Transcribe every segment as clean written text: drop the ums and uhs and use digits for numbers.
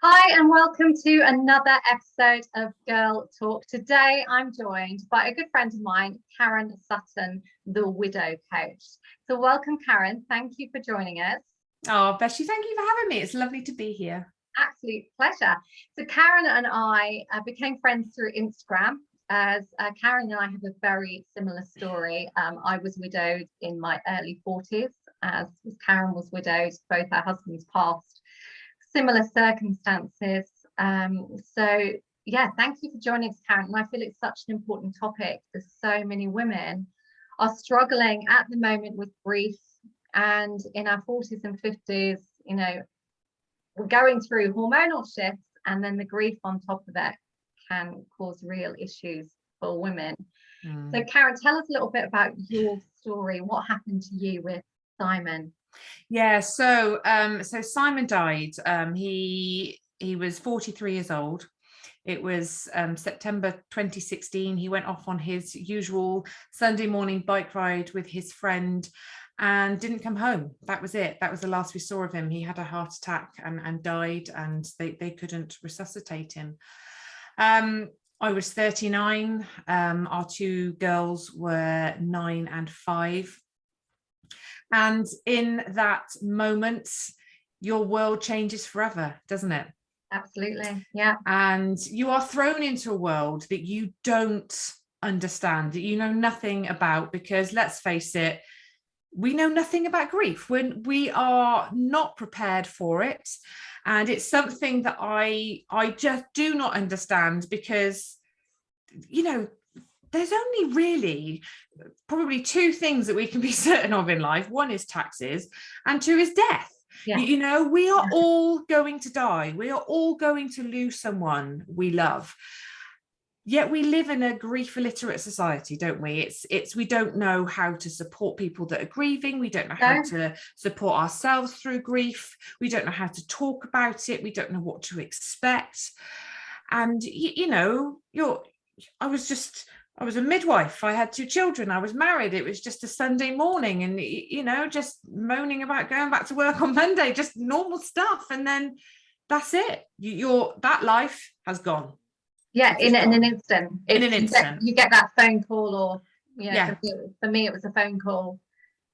Hi, and welcome to another episode of Girl Talk. Today, I'm joined by a good friend of mine, Karen Sutton, the Widow Coach. So welcome, Karen. Thank you for joining us. Oh, Bessie, thank you for having me. It's lovely to be here. Absolute pleasure. So Karen and I became friends through Instagram, as Karen and I have a very similar story. I was widowed in my early 40s, as Karen was widowed. Both our husbands passed. Similar circumstances. So yeah, thank you for joining us, Karen. And I feel it's such an important topic because so many women are struggling at the moment with grief, and in our 40s and 50s, you know, we're going through hormonal shifts, and then the grief on top of it can cause real issues for women. So Karen, tell us a little bit about your story. What happened to you with Simon? Yeah, so Simon died. He was 43 years old. It was September 2016. He went off on his usual Sunday morning bike ride with his friend and didn't come home. That was it. That was the last we saw of him. He had a heart attack and died, and they couldn't resuscitate him. I was 39. Our two girls were 9 and 5. And in that moment, your world changes forever, doesn't it? Absolutely. Yeah. And you are thrown into a world that you don't understand, that you know nothing about, because let's face it, we know nothing about grief. When we are not prepared for it. And it's something that I just do not understand, because, you know, there's only really probably two things that we can be certain of in life. One is taxes, and two is death. Yeah. You know, we are all going to die. We are all going to lose someone we love. Yet we live in a grief illiterate society, don't we? It's we don't know how to support people that are grieving. We don't know how to support ourselves through grief. We don't know how to talk about it. We don't know what to expect. And you know, I was a midwife. I had 2 children. I was married. It was just a Sunday morning, and, you know, just moaning about going back to work on Monday, just normal stuff. And then that's it. That life has gone. Yeah, in an instant. In an instant. You get that phone call, or, you know, for me, it was a phone call,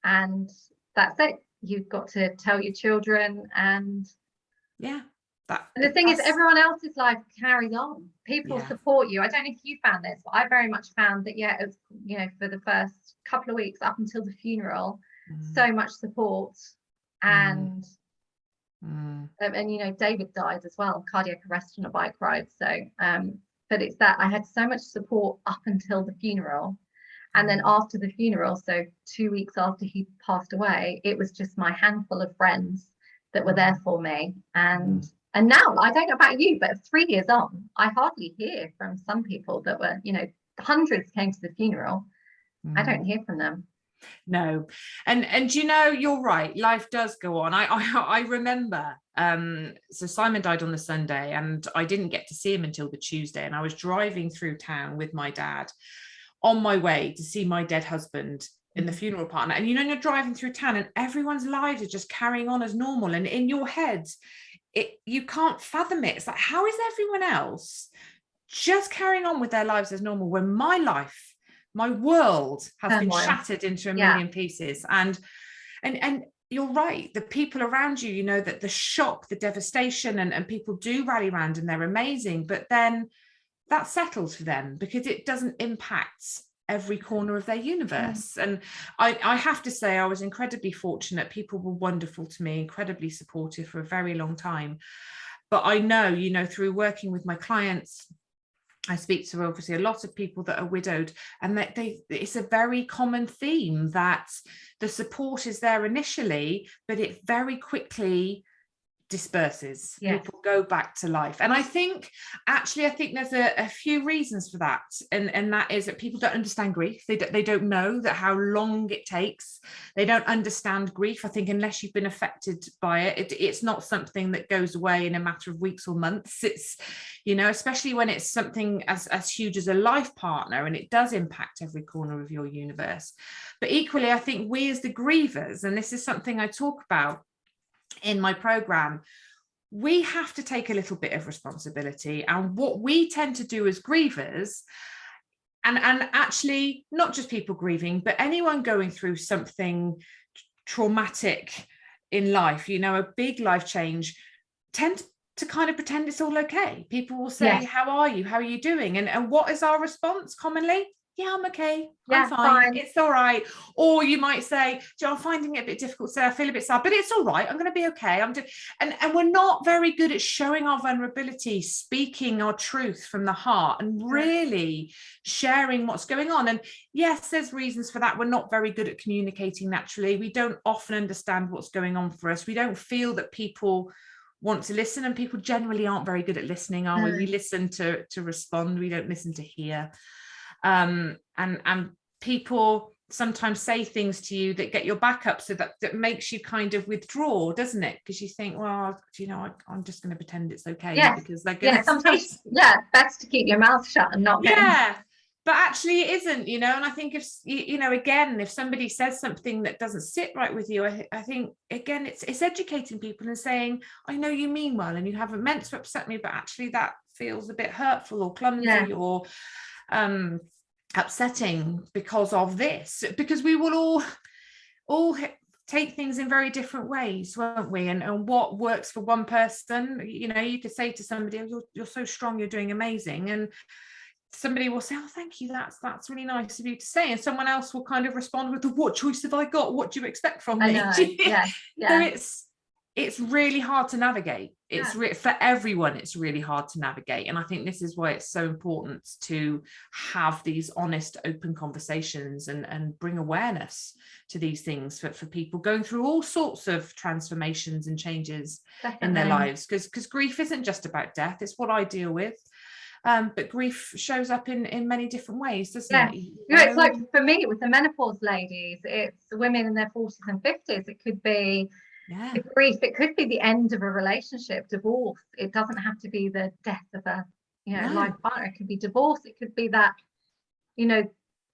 and that's it. You've got to tell your children, and the thing is, everyone else's life carries on. People support you. I don't know if you found this, but I very much found that, it was, you know, for the first couple of weeks up until the funeral, so much support. And you know, David died as well, cardiac arrest on a bike ride. So but it's that I had so much support up until the funeral. And then after the funeral, so 2 weeks after he passed away, it was just my handful of friends that were there for me. And now, I don't know about you, but 3 years on, I hardly hear from some people that were, you know, hundreds came to the funeral. I don't hear from them. No. And you know, you're right. Life does go on. I remember, so Simon died on the Sunday, and I didn't get to see him until the Tuesday. And I was driving through town with my dad on my way to see my dead husband in the funeral partner. And, you know, you're driving through town and everyone's lives are just carrying on as normal. And in your head, you can't fathom it. It's like, how is everyone else just carrying on with their lives as normal when my life, my world has been shattered into a million pieces? And you're right, the people around you, you know, that the shock, the devastation, and people do rally around and they're amazing, but then that settles for them because it doesn't impact every corner of their universe. And I have to say, I was incredibly fortunate. People were wonderful to me, incredibly supportive for a very long time. But I know, you know, through working with my clients, I speak to obviously a lot of people that are widowed, and that it's a very common theme that the support is there initially, but it very quickly disperses. People go back to life. And I think there's a few reasons for that, and that is that people don't understand grief. They don't know that how long it takes. They don't understand grief. I think unless you've been affected by it, it's not something that goes away in a matter of weeks or months. It's, you know, especially when it's something as huge as a life partner, and it does impact every corner of your universe. But equally, I think we as the grievers, and this is something I talk about in my program, we have to take a little bit of responsibility. And what we tend to do as grievers, and actually not just people grieving, but anyone going through something traumatic in life, you know, a big life change, tend to kind of pretend it's all okay. People will say, yes, how are you? How are you doing? And what is our response commonly? Yeah, I'm okay. I'm fine. It's all right. Or you might say, I'm finding it a bit difficult today. I feel a bit sad, but it's all right. I'm going to be okay. And we're not very good at showing our vulnerability, speaking our truth from the heart, and really sharing what's going on. And yes, there's reasons for that. We're not very good at communicating naturally. We don't often understand what's going on for us. We don't feel that people want to listen, and people generally aren't very good at listening, are we? We listen to respond. We don't listen to hear. And people sometimes say things to you that get your back up, so that makes you kind of withdraw, doesn't it? Because you think, well, you know, I'm just going to pretend it's okay, because they're going to sometimes best to keep your mouth shut and not but actually it isn't, you know. And I think if you know, again, if somebody says something that doesn't sit right with you, I think again it's educating people and saying, I know you mean well and you haven't meant to upset me, but actually that feels a bit hurtful or clumsy or upsetting because of this. Because we will all take things in very different ways, won't we? And what works for one person, you know, you could say to somebody, oh, you're so strong, you're doing amazing, and somebody will say, oh, thank you, that's really nice of you to say, and someone else will kind of respond with, what choice have I got? What do you expect from me? So it's really hard to navigate. It's for everyone, it's really hard to navigate. And I think this is why it's so important to have these honest, open conversations and bring awareness to these things for people going through all sorts of transformations and changes in their lives. Because grief isn't just about death. It's what I deal with. But grief shows up in many different ways, doesn't it? You know, it's like for me with the menopause ladies, it's women in their 40s and 50s. It could be grief, it could be the end of a relationship, divorce. It doesn't have to be the death of a life partner. It could be divorce. It could be that, you know,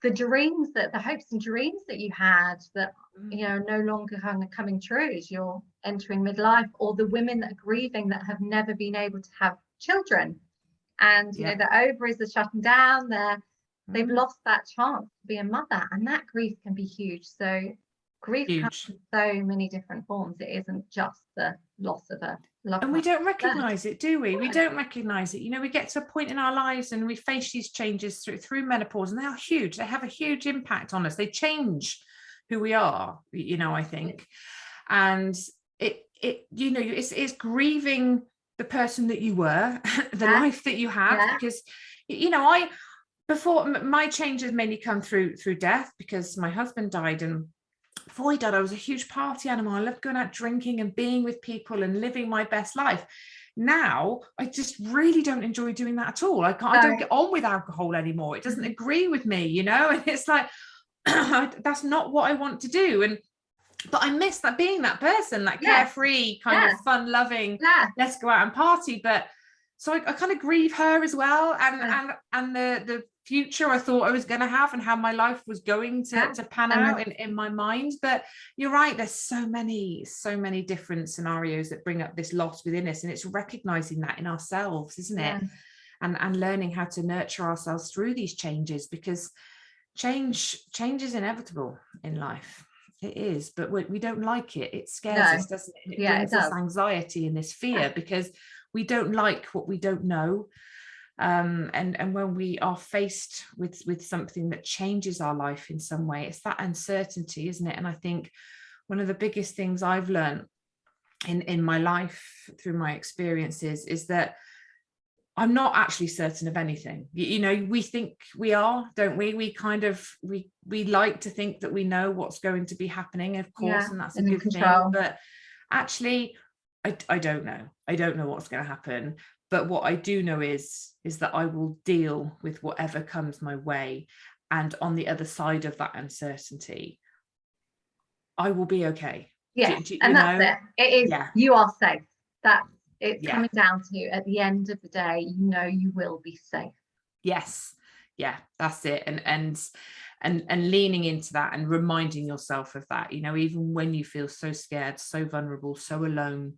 the dreams, that the hopes and dreams that you had that you know no longer coming true as you're entering midlife, or the women that are grieving that have never been able to have children. And you know, the ovaries are shutting down, they've lost that chance to be a mother, and that grief can be huge. So grief comes in so many different forms. It isn't just the loss of a loved one. And we don't recognize it, do we? We don't recognize it. You know, we get to a point in our lives and we face these changes through menopause, and they are huge. They have a huge impact on us. They change who we are, you know, I think. And it you know, it's grieving the person that you were, the life that you had, because, you know, before my changes mainly come through death, because my husband died, and before he died, I was a huge party animal. I loved going out drinking and being with people and living my best life. Now, I just really don't enjoy doing that at all. I don't get on with alcohol anymore. It doesn't agree with me, you know, and it's like, that's not what I want to do. But I miss that, being that person, that carefree kind of fun loving, let's go out and party. But so I kind of grieve her as well, and the future I thought I was going to have, and how my life was going to pan out in my mind. But you're right, there's so many different scenarios that bring up this loss within us, and it's recognizing that in ourselves, isn't it? And learning how to nurture ourselves through these changes, because change is inevitable in life. It is, but we don't like it. It scares us, doesn't it? It brings us anxiety and this fear, because we don't like what we don't know. And when we are faced with something that changes our life in some way, it's that uncertainty, isn't it? And I think one of the biggest things I've learned in my life through my experiences is that I'm not actually certain of anything. You know, we think we are, don't we? We kind of, we like to think that we know what's going to be happening, of course, and that's a good thing. But actually, I don't know. I don't know what's going to happen. But what I do know is that I will deal with whatever comes my way. And on the other side of that uncertainty, I will be okay. That's it. It is, you are safe. It's coming down to, at the end of the day, you know, you will be safe. Yes. Yeah, that's it. And leaning into that and reminding yourself of that, you know, even when you feel so scared, so vulnerable, so alone,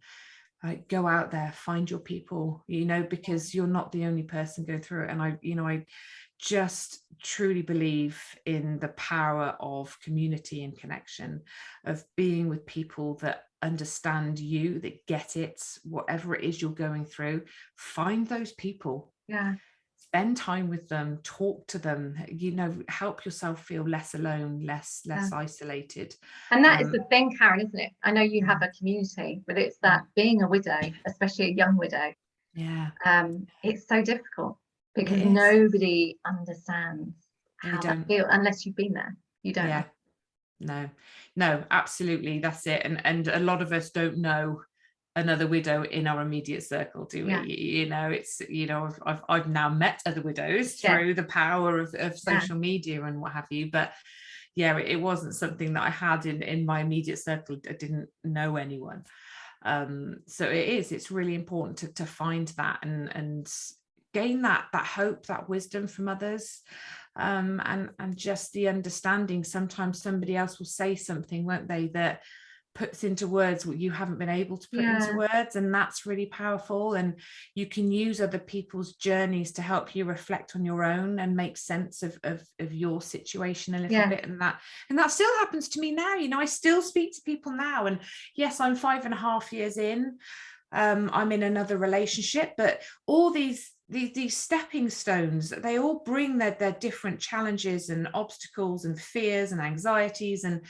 go out there, find your people, you know, because you're not the only person going through it. And I just truly believe in the power of community and connection, of being with people that understand you, that get it, whatever it is you're going through. Find those people. Yeah. Spend time with them, talk to them, you know, help yourself feel less alone, less isolated. And that is the thing, Karen, isn't it? I know you have a community, but it's that being a widow, especially a young widow, it's so difficult because nobody understands how that feels unless you've been there. You don't. No, absolutely, that's it. And a lot of us don't know another widow in our immediate circle, do we? You know, it's, you know, I've now met other widows through the power of social media and what have you, but it wasn't something that I had in my immediate circle. I didn't know anyone. So it's really important to find that and gain that hope, that wisdom from others, and just the understanding. Sometimes somebody else will say something, won't they, that puts into words what you haven't been able to put into words, and that's really powerful. And you can use other people's journeys to help you reflect on your own and make sense of your situation a little bit. And that still happens to me now. You know, I still speak to people now, and yes, I'm 5.5 years in. I'm in another relationship, but all these stepping stones, they all bring their different challenges and obstacles and fears and anxieties, and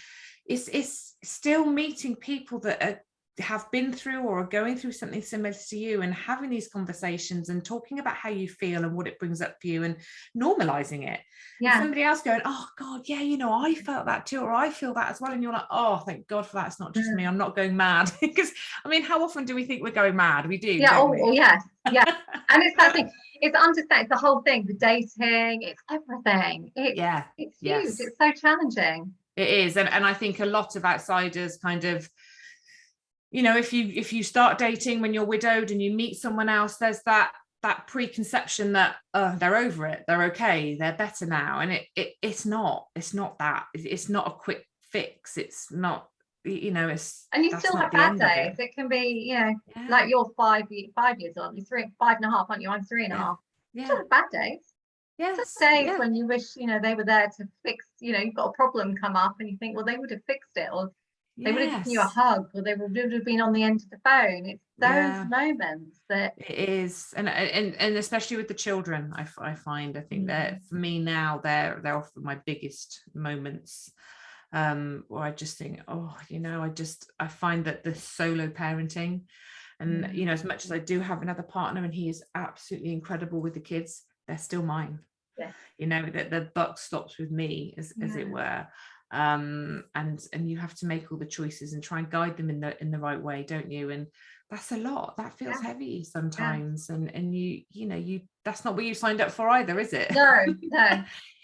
it's still meeting people that have been through or are going through something similar to you, and having these conversations and talking about how you feel and what it brings up for you, and normalizing it. And somebody else going, oh God, you know, I felt that too, or I feel that as well, and you're like, oh, thank God for that, it's not just me, I'm not going mad. Because I mean, how often do we think we're going mad? We do. Yes. And it's that thing, it's understand, it's the whole thing, the dating, it's everything. It's huge. It's so challenging. It is. And I think a lot of outsiders kind of, you know, if you start dating when you're widowed and you meet someone else, there's that preconception that they're over it, they're okay, they're better now. And it's not that. It's not a quick fix. It's not, you know, and you still have bad days. It can be, you know, like you're 5 years on, you're 5.5, aren't you? I'm 3.5. Still have bad days. Some days when you wish, you know, they were there to fix, you know, you've got a problem come up and you think, well, they would have fixed it, or they would have given you a hug, or they would have been on the end of the phone. It's those moments that it is. And especially with the children, I find, I think that for me now, they're often my biggest moments, where I just think, oh, you know, I find that the solo parenting, and you know, as much as I do have another partner and he is absolutely incredible with the kids, they're still mine. You know, that the buck stops with me, as it were. And you have to make all the choices and try and guide them in the right way, don't you? And that's a lot. That feels heavy sometimes. And you know, that's not what you signed up for either, is it? No.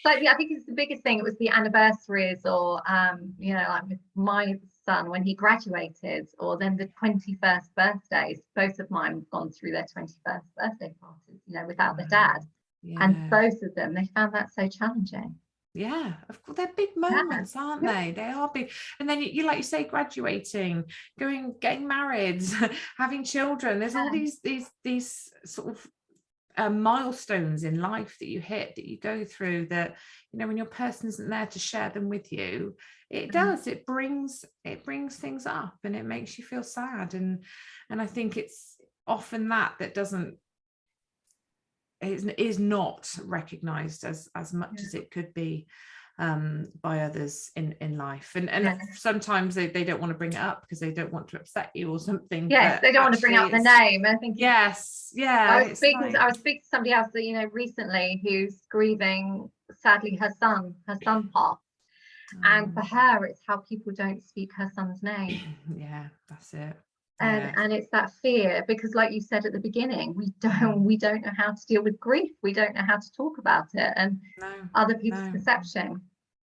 So I think it's the biggest thing. It was the anniversaries, or you know, like with my son when he graduated, or then the 21st birthdays. Both of mine have gone through their 21st birthday parties, you know, without their dad. And both of them, they found that so challenging. Yeah, of course, they're big moments, aren't they? They are big. And then you like you say, graduating, getting married, having children. There's all these sort of milestones in life that you hit, that you go through, that, you know, when your person isn't there to share them with you, it brings things up, and it makes you feel sad. And I think it's often that is not recognized as much as it could be by others in life. And sometimes they don't want to bring it up because they don't want to upset you or something. Yes, they don't want to bring up the name. I think I was speaking to somebody else that, you know, recently, who's grieving, sadly, her son passed. And for her, it's how people don't speak her son's name. That's it. And it's that fear, because like you said at the beginning, we don't know how to deal with grief. We don't know how to talk about it, and other people's perception.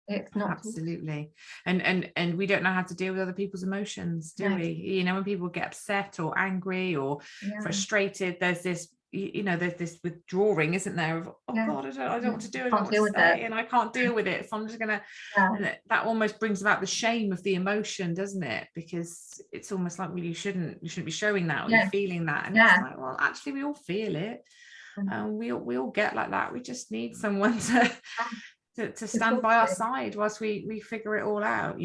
It's not absolutely. And we don't know how to deal with other people's emotions, do we? You know, when people get upset or angry or frustrated, there's this there's this withdrawing, isn't there, of, oh God, I don't want to do it, I don't want to stay, and I can't deal with it, so I'm just gonna, and that almost brings about the shame of the emotion, doesn't it? Because it's almost like, well, you shouldn't be showing that, or you're feeling that, and it's like, well, actually we all feel it, and we all get like that. We just need someone to stand by our side whilst we figure it all out,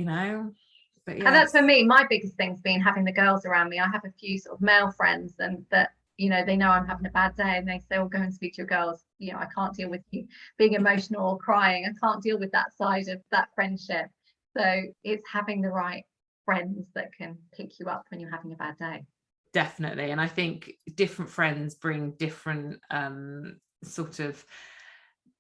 But and that's for me, my biggest thing's been having the girls around me. I have a few sort of male friends, and that they know I'm having a bad day, and they say, "Oh, go and speak to your girls. I can't deal with you being emotional or crying. I can't deal with that side of that friendship." So it's having the right friends that can pick you up when you're having a bad day. Definitely. And I think different friends bring different sort of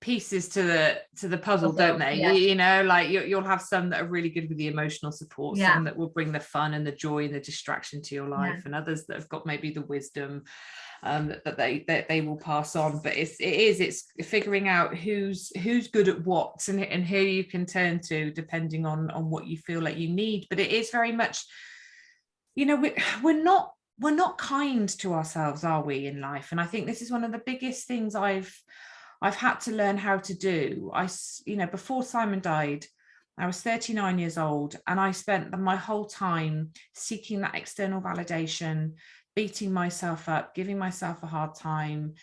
pieces to the puzzle, don't they? Like you'll have some that are really good with the emotional support, some that will bring the fun and the joy and the distraction to your life, and others that have got maybe the wisdom that they will pass on. But it's figuring out who's good at what, and who you can turn to depending on what you feel like you need. But it is very much, we're not kind to ourselves, are we, in life? And I think this is one of the biggest things I've had to learn how to do. Before Simon died, I was 39 years old, and I spent my whole time seeking that external validation, beating myself up, giving myself a hard time,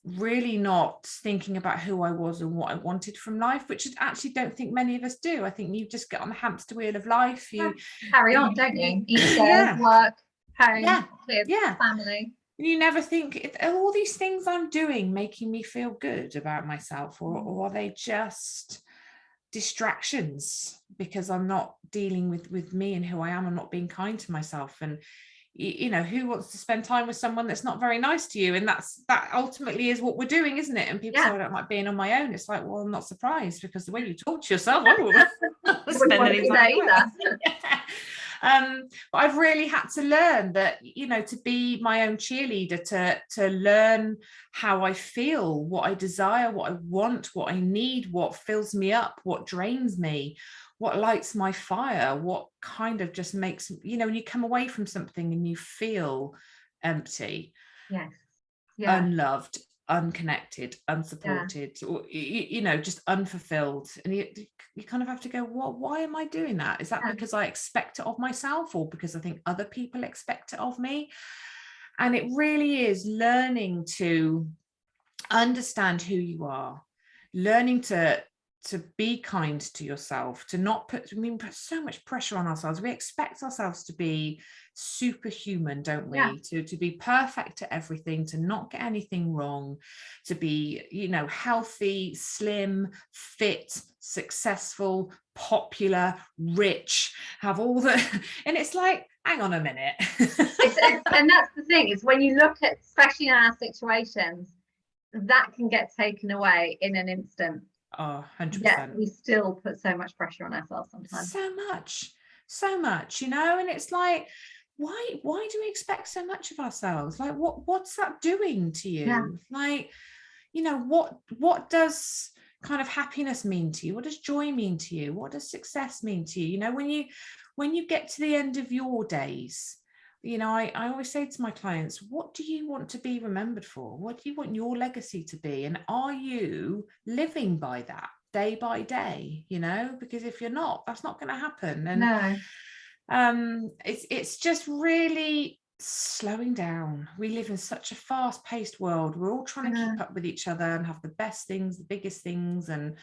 really not thinking about who I was and what I wanted from life, which I actually don't think many of us do. I think you just get on the hamster wheel of life. You carry on, don't you? Each day, work, home, kids, family. You never think, are all these things I'm doing making me feel good about myself, or are they just distractions because I'm not dealing with me and who I am? I'm not being kind to myself. And who wants to spend time with someone that's not very nice to you? And that ultimately is what we're doing, isn't it? And people say, I don't like being on my own. It's like, well, I'm not surprised, because the way you talk to yourself, I wouldn't spend any time either. But I've really had to learn that, to be my own cheerleader, to learn how I feel, what I desire, what I want, what I need, what fills me up, what drains me, what lights my fire, what kind of just makes, when you come away from something and you feel empty, unloved, unconnected, unsupported, or just unfulfilled, and you kind of have to go, why am I doing that? Is that because I expect it of myself, or because I think other people expect it of me? And it really is learning to understand who you are, learning to be kind to yourself, to not put so much pressure on ourselves. We expect ourselves to be superhuman, don't we? To be perfect at everything, to not get anything wrong, to be, healthy, slim, fit, successful, popular, rich, have all the, and it's like, hang on a minute. And that's the thing, is when you look at, especially in our situations, that can get taken away in an instant. Oh, 100%. Yeah, we still put so much pressure on ourselves sometimes. So much, and it's like, why do we expect so much of ourselves? Like, what's that doing to you? Like, what does kind of happiness mean to you? What does joy mean to you? What does success mean to you? When you get to the end of your days, I always say to my clients, what do you want to be remembered for? What do you want your legacy to be? And are you living by that day by day? Because if you're not, that's not going to happen. And it's just really slowing down. We live in such a fast-paced world. We're all trying to keep up with each other and have the best things, the biggest things, and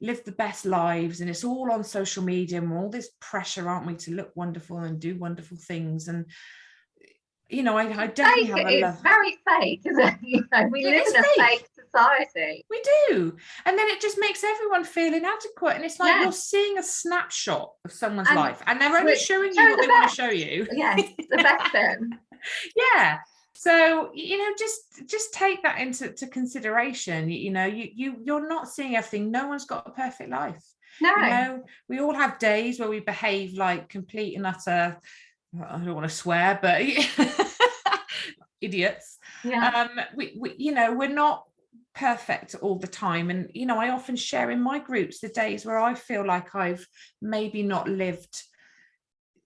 live the best lives, and it's all on social media, and all this pressure, aren't we, to look wonderful and do wonderful things. And I definitely have it's very fake, isn't it? We live in a fake society. We do. And then it just makes everyone feel inadequate, and it's like you're seeing a snapshot of someone's life, and they're only showing you what they want to show you. The best thing. So, just take that into consideration. You're not seeing everything. No one's got a perfect life. No. We all have days where we behave like complete and utter, I don't want to swear, but idiots. We're not perfect all the time. And, I often share in my groups the days where I feel like I've maybe not lived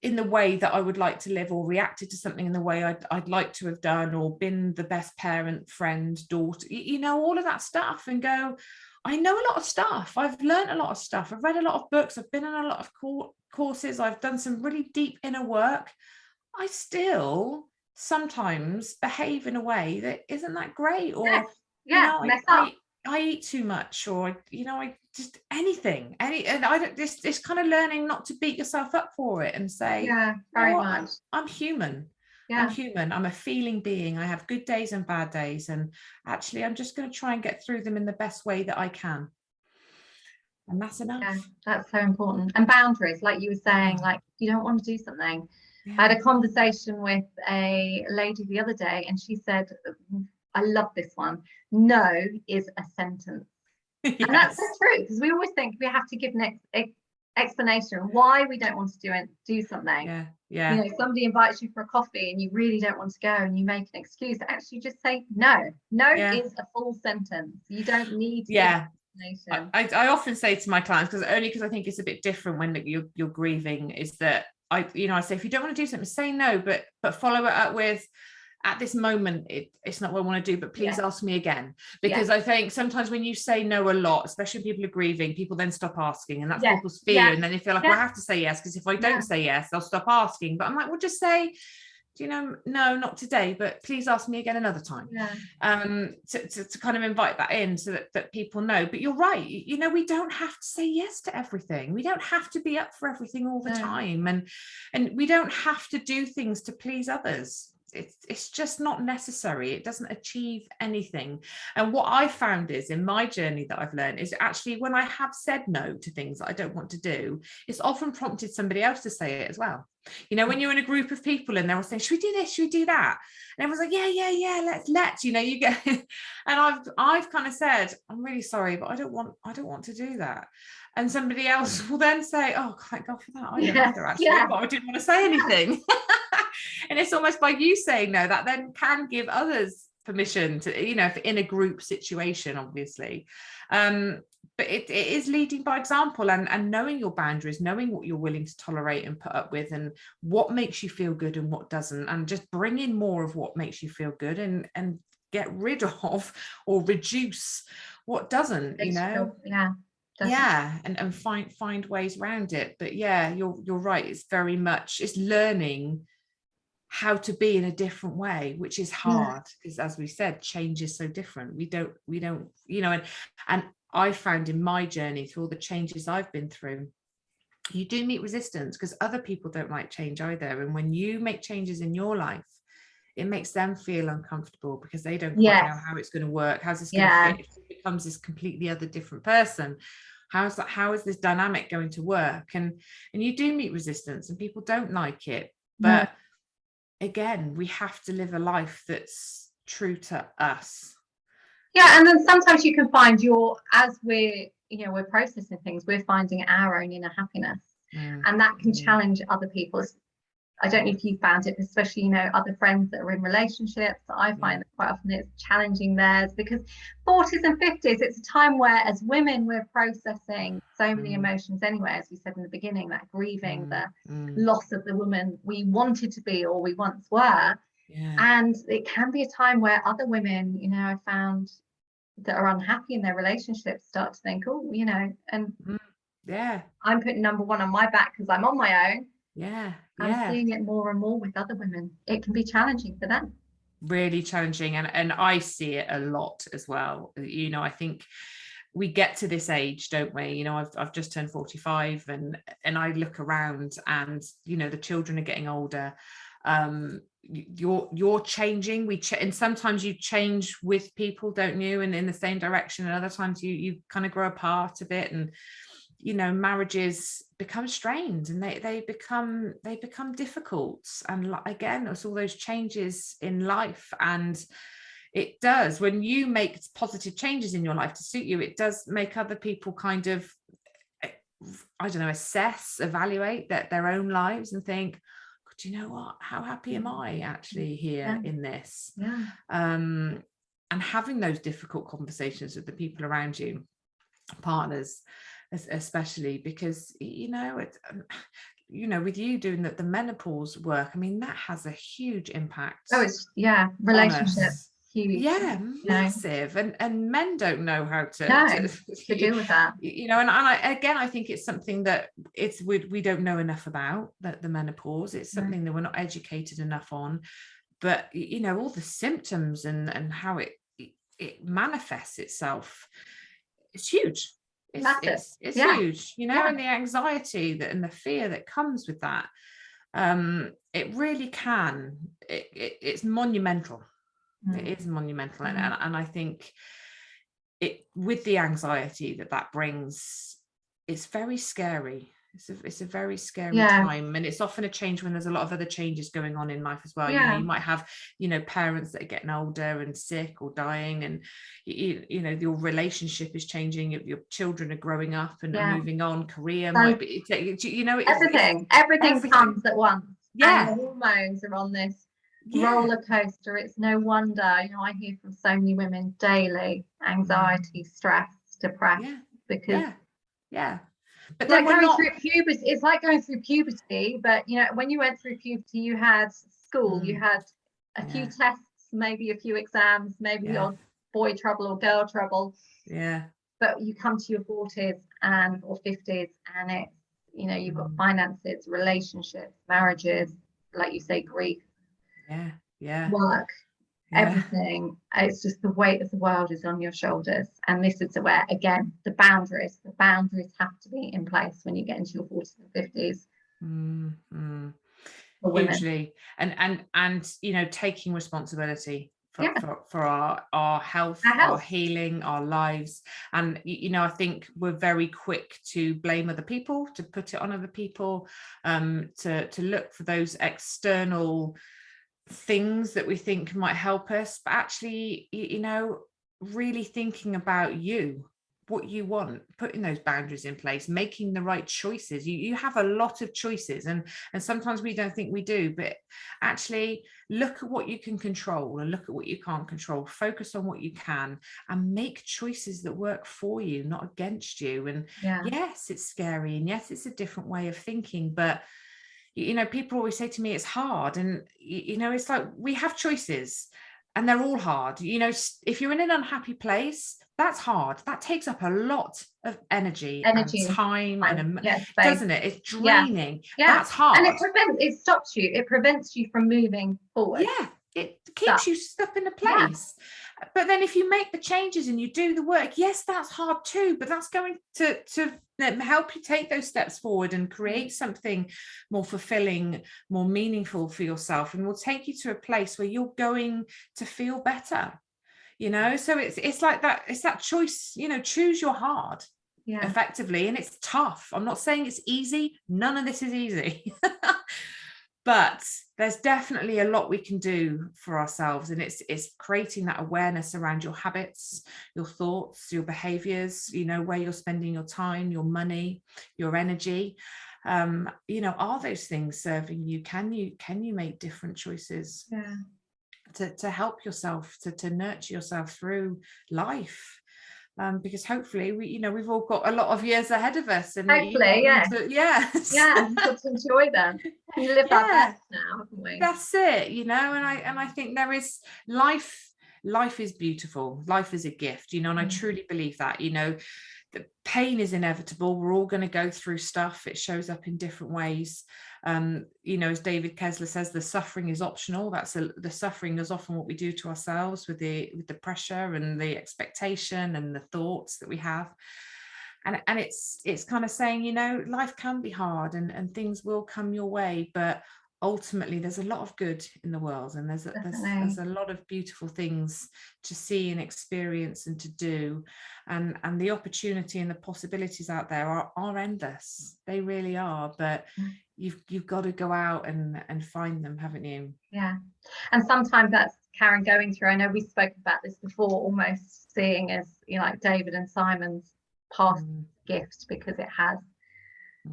in the way that I would like to live, or reacted to something in the way I'd like to have done, or been the best parent, friend, daughter, all of that stuff, and go, I know a lot of stuff. I've learned a lot of stuff. I've read a lot of books. I've been in a lot of courses. I've done some really deep inner work. I still sometimes behave in a way that isn't that great, or I eat too much, or I just anything, and I don't, this kind of learning not to beat yourself up for it and say, very much. I'm human. I'm human. I'm a feeling being. I have good days and bad days, and actually I'm just going to try and get through them in the best way that I can, and that's enough. Yeah, that's so important. And boundaries, like you were saying, like you don't want to do something. I had a conversation with a lady the other day, and she said, I love this one. No is a sentence. Yes. And that's so true, because we always think we have to give an explanation why we don't want to do something. Somebody invites you for a coffee and you really don't want to go, and you make an excuse. Actually, just say no. Is a full sentence. You don't need to give an explanation. I often say to my clients, because I think it's a bit different when you're grieving, is that I say, if you don't want to do something, say no, but follow it up with, at this moment, it's not what I want to do, but please ask me again. Because I think sometimes when you say no a lot, especially when people are grieving, people then stop asking, and that's people's fear. And then they feel like, well, I have to say yes, because if I don't say yes, they'll stop asking. But I'm like, well, just say, no, not today, but please ask me again another time. To kind of invite that in, so that people know. But you're right, we don't have to say yes to everything. We don't have to be up for everything all the time, and we don't have to do things to please others. It's just not necessary. It doesn't achieve anything. And what I found is, in my journey that I've learned, is actually when I have said no to things that I don't want to do, it's often prompted somebody else to say it as well. When you're in a group of people and they're all saying, should we do this, should we do that, and everyone's like, yeah, let's you get and I've kind of said, I'm really sorry, but I don't want to do that. And somebody else will then say, oh, thank God for that. I don't either, actually, but I didn't want to say anything. And it's almost by you saying no that then can give others permission to, if in a group situation, obviously. But it is leading by example, and knowing your boundaries, knowing what you're willing to tolerate and put up with, and what makes you feel good and what doesn't, and just bring in more of what makes you feel good, and get rid of or reduce what doesn't, and find ways around it. But you're right, it's learning how to be in a different way, which is hard, because as we said, change is so different. We don't and I found in my journey, through all the changes I've been through, you do meet resistance, because other people don't like change either. And when you make changes in your life, it makes them feel uncomfortable, because they don't quite know how it's going to work. How's this going to fit? It becomes this completely other different person. How is this dynamic going to work? And you do meet resistance, and people don't like it. But again, we have to live a life that's true to us. And then sometimes you can find as we're processing things, we're finding our own inner happiness, and that can challenge other people's. I don't know if you found it, especially other friends that are in relationships. I find that quite often it's challenging theirs, because 40s and 50s, it's a time where, as women, we're processing so many emotions anyway, as we said in the beginning, that grieving, the loss of the woman we wanted to be or we once were. And it can be a time where other women, I found, that are unhappy in their relationships, start to think, I'm putting number one on my back because I'm on my own. I'm seeing it more and more with other women. It can be challenging for them. Really challenging. And I see it a lot as well. I think we get to this age, don't we? I've just turned 45, and I look around, and the children are getting older. You're changing, and sometimes you change with people, don't you, and in the same direction, and other times you kind of grow apart a bit, and marriages become strained, and they become difficult. And again, it's all those changes in life, and it does, when you make positive changes in your life to suit you, it does make other people kind of, I don't know, assess, evaluate their own lives and think, do you know what, how happy am I actually here in this? And having those difficult conversations with the people around you, partners especially, because with you doing the menopause work, I mean, that has a huge impact. Oh, it's relationships, huge. Yeah, massive. And men don't know how to deal with that. And I think it's something that we don't know enough about, that the menopause. It's something that we're not educated enough on. But all the symptoms and how it manifests itself, it's huge. It's huge, and the anxiety and the fear that comes with that. It really can. It's monumental. It is monumental, and I think with the anxiety that brings, it's very scary. It's a very scary time, and it's often a change when there's a lot of other changes going on in life as well. You might have parents that are getting older and sick or dying, and your relationship is changing, your children are growing up and moving on, career might be, everything comes at once. And the hormones are on this roller coaster. It's no wonder, I hear from so many women daily, anxiety, stress, depressed, because but like going through puberty, it's like going through puberty, but when you went through puberty, you had school, you had a few tests, maybe a few exams, maybe the odd boy trouble or girl trouble, but you come to your 40s or 50s, and it's you've got finances, relationships, marriages, like you say, grief, work, everything. It's just the weight of the world is on your shoulders, and this is where, again, the boundaries have to be in place when you get into your 40s and 50s. Hugely. And taking responsibility for our health, our healing, our lives. And I think we're very quick to blame other people, to put it on other people, to look for those external things that we think might help us, but actually really thinking about what you want, putting those boundaries in place, making the right choices. You have a lot of choices, and sometimes we don't think we do, but actually look at what you can control and look at what you can't control. Focus on what you can and make choices that work for you, not against you. And yes, it's scary, and yes, it's a different way of thinking, but people always say to me it's hard, and it's like, we have choices and they're all hard. If you're in an unhappy place, that's hard. That takes up a lot of energy and time, doesn't it? It's draining. That's hard. And it stops you. It prevents you from moving forward. It keeps you stuck in a place. But then if you make the changes and you do the work, yes, that's hard too, but that's going to help you take those steps forward and create something more fulfilling, more meaningful for yourself, and will take you to a place where you're going to feel better. So it's like that. It's that choice, choose your hard, effectively. And it's tough. I'm not saying it's easy. None of this is easy. But there's definitely a lot we can do for ourselves, and it's creating that awareness around your habits, your thoughts, your behaviors, where you're spending your time, your money, your energy. Are those things serving you? Can you make different choices to help yourself, to nurture yourself through life? Because hopefully we've all got a lot of years ahead of us, and hopefully we've got to enjoy them and live our best now, haven't we? That's it. And I think there is life is beautiful. Life is a gift, and I truly believe that. The pain is inevitable. We're all going to go through stuff. It shows up in different ways. As David Kessler says, the suffering is optional. The suffering is often what we do to ourselves with the pressure and the expectation and the thoughts that we have. And it's kind of saying, life can be hard and things will come your way, but ultimately there's a lot of good in the world, and there's a lot of beautiful things to see and experience and to do, and the opportunity and the possibilities out there are endless. They really are, but you've got to go out and find them, haven't you? And sometimes that's Karen going through, I know we spoke about this before, almost seeing as like David and Simon's past gift, because it has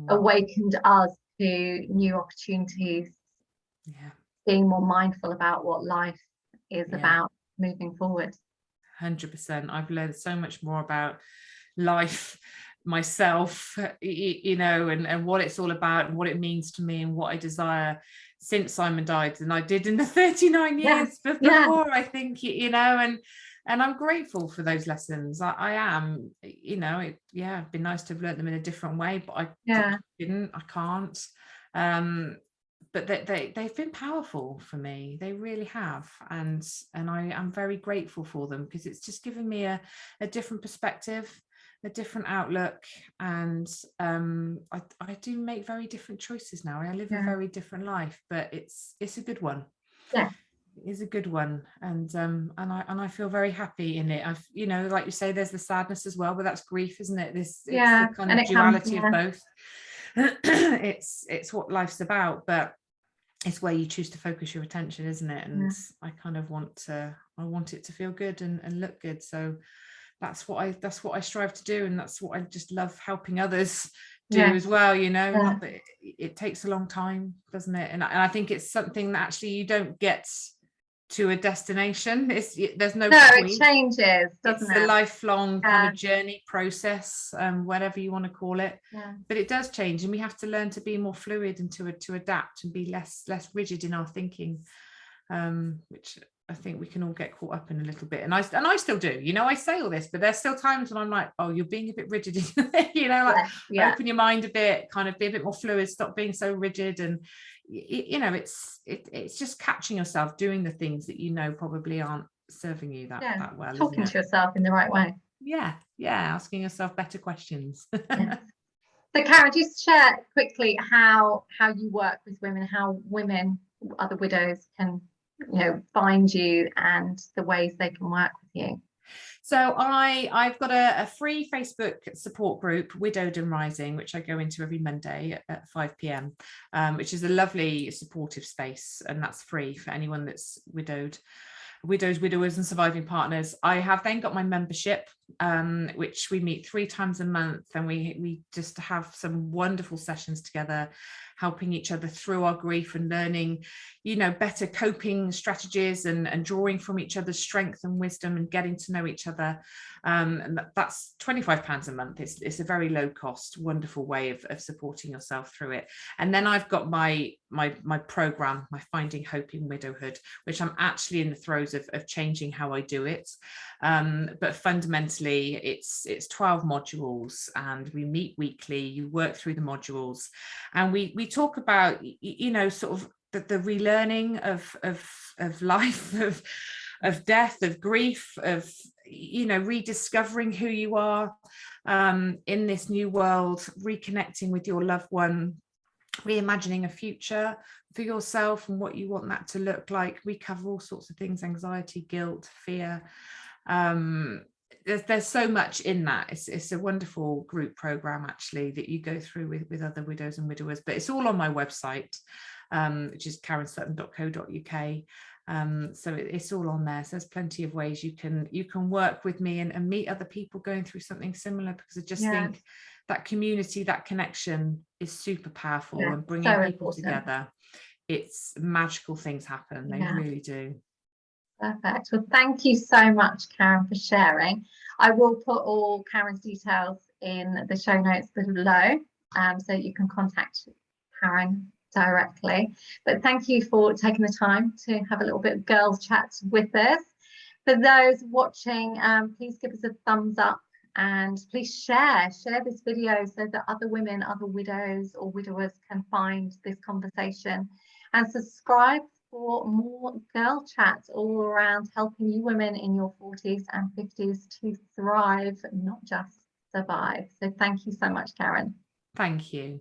awakened us to new opportunities, being more mindful about what life is about moving forward. 100%. I've learned so much more about life myself, you know, and what it's all about and what it means to me and what I desire since Simon died than I did in the 39 years before, I think, you know, and I'm grateful for those lessons. I am, you know, it'd been nice to have learned them in a different way, but I can't. But they've been powerful for me. They really have. And I am very grateful for them, because it's just given me a different perspective, a different outlook. And I do make very different choices now. I live a very different life, but it's a good one. Yeah. It is a good one. And I feel very happy in it. I've, you know, like you say, there's the sadness as well, but that's grief, isn't it? It's the kind of duality of both. It's what life's about, but it's where you choose to focus your attention, isn't it? And I kind of want it to feel good and look good. So that's what I strive to do, and that's what I just love helping others do as well, you know. Not that it takes a long time, doesn't it? And I think it's something that actually you don't get to a destination. There's no point. It changes, doesn't it? It's a lifelong kind of journey, process, whatever you want to call it. But it does change, and we have to learn to be more fluid and to adapt and be less rigid in our thinking, which I think we can all get caught up in a little bit, and I still do. You know, I say all this, but there's still times when I'm like, oh, you're being a bit rigid, you know, like open your mind a bit, kind of be a bit more fluid, stop being so rigid. And you know, it's just catching yourself doing the things that you know probably aren't serving you that well. Talking to yourself in the right way. Asking yourself better questions. So Karen, just share quickly how you work with women, how women, other widows, can, you know, find you, and the ways they can work with you. So I've got a free Facebook support group, Widowed and Rising, which I go into every Monday at 5 p.m, which is a lovely supportive space, and that's free for anyone that's widows, widowers and surviving partners. I have then got my membership, which we meet 3 times a month, and we just have some wonderful sessions together, helping each other through our grief and learning, you know, better coping strategies and drawing from each other's strength and wisdom and getting to know each other. And that's £25 a month. It's a very low cost, wonderful way of supporting yourself through it. And then I've got my program, my Finding Hope in Widowhood, which I'm actually in the throes of changing how I do it. But fundamentally, it's 12 modules, and we meet weekly. You work through the modules, and we talk about, you know, sort of the relearning of life, of death, of grief, of, you know, rediscovering who you are in this new world, reconnecting with your loved one, reimagining a future for yourself and what you want that to look like. We cover all sorts of things: anxiety, guilt, fear. There's so much in that. It's a wonderful group program, actually, that you go through with other widows and widowers, but it's all on my website, which is karensutton.co.uk. So it's all on there. So there's plenty of ways you can work with me and meet other people going through something similar, because I just think that community, that connection is super powerful, and bringing people together, it's magical things happen. They really do. Perfect. Well, thank you so much, Karen, for sharing. I will put all Karen's details in the show notes below, so you can contact Karen directly. But thank you for taking the time to have a little bit of girls chat with us. For those watching, please give us a thumbs up, and please share this video so that other women, other widows or widowers can find this conversation, and subscribe for more girl chats all around helping you women in your 40s and 50s to thrive, not just survive. So thank you so much, Karen. Thank you.